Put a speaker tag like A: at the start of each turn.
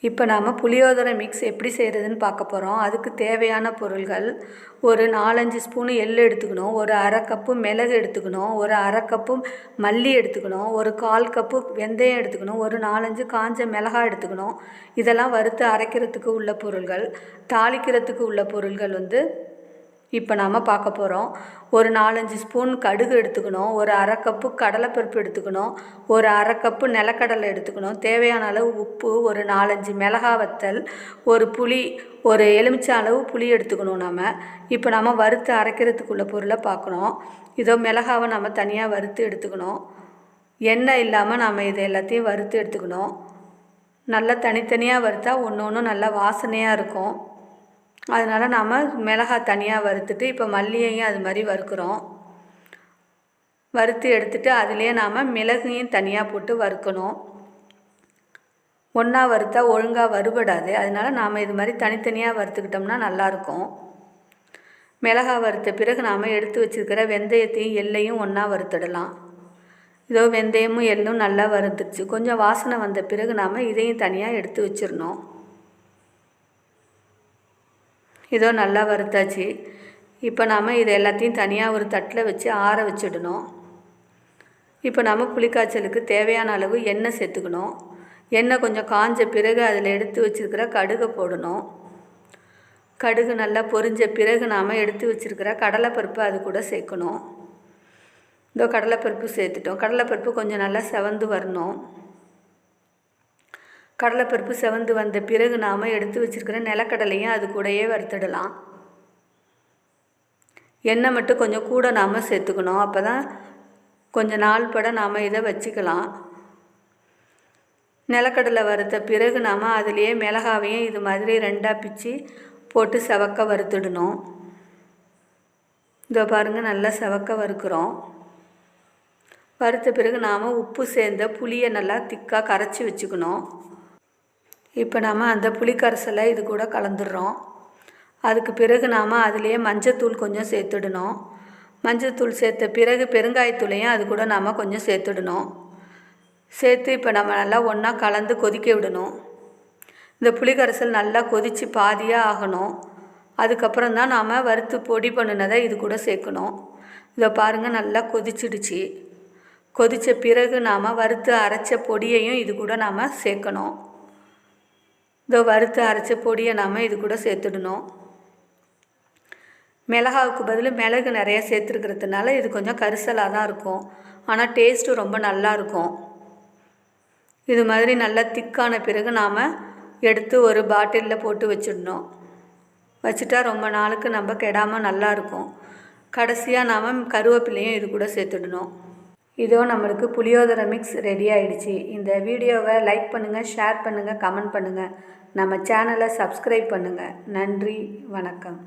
A: இப்போ நாம் புளியோதரை மிக்ஸ் எப்படி செய்கிறதுன்னு பார்க்க போகிறோம். அதுக்கு தேவையான பொருள்கள் ஒரு 4-5 ஸ்பூனு எள் எடுத்துக்கணும், ஒரு அரை கப்பு மிளகு எடுத்துக்கணும், ஒரு அரை கப்பு மல்லி எடுத்துக்கணும், ஒரு 1/4 கப்பு வெந்தயம் எடுத்துக்கணும், ஒரு 4-5 காஞ்ச மிளகாய் எடுத்துக்கணும். இதெல்லாம் வறுத்து அரைக்கிறதுக்கு உள்ள பொருள்கள். தாளிக்கிறதுக்கு உள்ள பொருள்கள் இப்போ நாம் பார்க்க போகிறோம். ஒரு 4-5 ஸ்பூன் கடுகு எடுத்துக்கணும், ஒரு அரை கப்பு கடலைப்பருப்பு எடுத்துக்கணும், ஒரு அரை கப்பு நிலக்கடலை எடுத்துக்கணும், தேவையான அளவு உப்பு, ஒரு 4-5 மிளகாய் வத்தல், ஒரு எலுமிச்சை அளவு புளி எடுத்துக்கணும். இப்போ நம்ம வறுத்து அரைக்கிறதுக்குள்ள பொருளை பார்க்கணும். இதோ மிளகாவை நம்ம தனியாக வறுத்து எடுத்துக்கணும். எண்ணெய் இல்லாமல் நாம் இதை எல்லாத்தையும் வறுத்து எடுத்துக்கணும். நல்லா தனித்தனியாக வறுத்தா ஒன்று நல்லா வாசனையாக இருக்கும். அதனால் நாம் மிளகாய் தனியாக வறுத்துட்டு இப்போ மல்லியையும் அது மாதிரி வறுக்கிறோம். வறுத்து எடுத்துட்டு அதுலேயே நாம் மிளகையும் தனியாக போட்டு வறுக்கணும். ஒன்றா வறுத்தா ஒழுங்காக வறுபடாது. அதனால் நாம் இது மாதிரி தனித்தனியாக வறுத்துக்கிட்டோம்னா நல்லாயிருக்கும். மிளகாய் வறுத்த பிறகு நாம் எடுத்து வச்சுருக்கிற வெந்தயத்தையும் எள்ளையும் ஒன்றா வறுத்துடலாம். இதோ வெந்தயமும் எள்ளும் நல்லா வறுத்துடுச்சு. கொஞ்சம் வாசனை வந்த பிறகு நாம் இதையும் தனியாக எடுத்து வச்சிடணும். இதோ நல்லா வறுத்தாச்சு. இப்போ நாம் இதை எல்லாத்தையும் தனியாக ஒரு தட்டில் வச்சு ஆற வச்சிடணும். இப்போ நம்ம புளிக்காய்ச்சலுக்கு தேவையான அளவு எண்ணெய் சேர்த்துக்கணும். எண்ணெய் கொஞ்சம் காஞ்ச பிறகு அதில் எடுத்து வச்சுருக்கிற கடுகை போடணும். கடுகு நல்லா பொரிஞ்ச பிறகு நாம் எடுத்து வச்சுருக்கிற கடலைப்பருப்பு அது கூட சேர்க்கணும். இதோ கடலைப்பருப்பு சேர்த்துட்டோம். கடலைப்பருப்பு கொஞ்சம் நல்லா செவந்து வரணும். கடலைப்பருப்பு செவந்து வந்த பிறகு நாம் எடுத்து வச்சுருக்கிற நிலக்கடலையும் அது கூடயே வறுத்துடலாம். எண்ணெய் மட்டும் கொஞ்சம் கூட நாம் சேர்த்துக்கணும். அப்போ தான் கொஞ்சம் நாள் பட நாம் இதை வச்சுக்கலாம். நிலக்கடலை வறுத்த பிறகு நாம் அதுலேயே மிளகாவையும் இது மாதிரி 2ஆக பிச்சு போட்டு செவக்க வறுத்துடணும். இதோ பாருங்கள், நல்லா செவக்க வறுக்கிறோம். வறுத்த பிறகு நாம் உப்பு சேர்ந்த புளியை நல்லா திக்காக கரைச்சி வச்சுக்கணும். இப்போ நாம் அந்த புளிக்கரைசலை இது கூட கலந்துடுறோம். அதுக்கு பிறகு நாம் அதிலேயே மஞ்சத்தூள் கொஞ்சம் சேர்த்துடணும். மஞ்சத்தூள் சேர்த்த பிறகு பெருங்காயத்தூளையும் அது கூட நாம் கொஞ்சம் சேர்த்துடணும். சேர்த்து இப்போ நம்ம நல்லா ஒன்றா கலந்து கொதிக்க விடணும். இந்த புளிக்கரைசல் நல்லா கொதித்து பாதியாக ஆகணும். அதுக்கப்புறம் தான் நாம் வறுத்து பொடி பண்ணினதை இது கூட சேர்க்கணும். இதை பாருங்கள், நல்லா கொதிச்சிடுச்சு. கொதித்த பிறகு நாம் வறுத்து அரைச்ச பொடியையும் இது கூட நாம் சேர்க்கணும். இதோ வறுத்து அரைச்ச பொடியை நாம் இது கூட சேர்த்துடணும். மிளகாவுக்கு பதில் மிளகு நிறைய சேர்த்துருக்கிறதுனால இது கொஞ்சம் கரிசலாக தான் இருக்கும். ஆனால் டேஸ்ட்டு ரொம்ப நல்லாயிருக்கும். இது மாதிரி நல்லா திக்கான பிறகு நாம் எடுத்து ஒரு பாட்டிலில் போட்டு வச்சிடணும். வச்சுட்டா ரொம்ப நாளுக்கு நம்ம கெடாமல் நல்லாயிருக்கும். கடைசியாக நாம் கருவேப்பிலையும் இது கூட சேர்த்துடணும். இதோ நம்மளுக்கு புளியோதரை மிக்ஸ் ரெடி ஆகிடுச்சு. இந்த வீடியோவை லைக் பண்ணுங்கள், ஷேர் பண்ணுங்கள், கமெண்ட் பண்ணுங்கள். நம்ம சேனலை சப்ஸ்கிரைப் பண்ணுங்கள். நன்றி, வணக்கம்.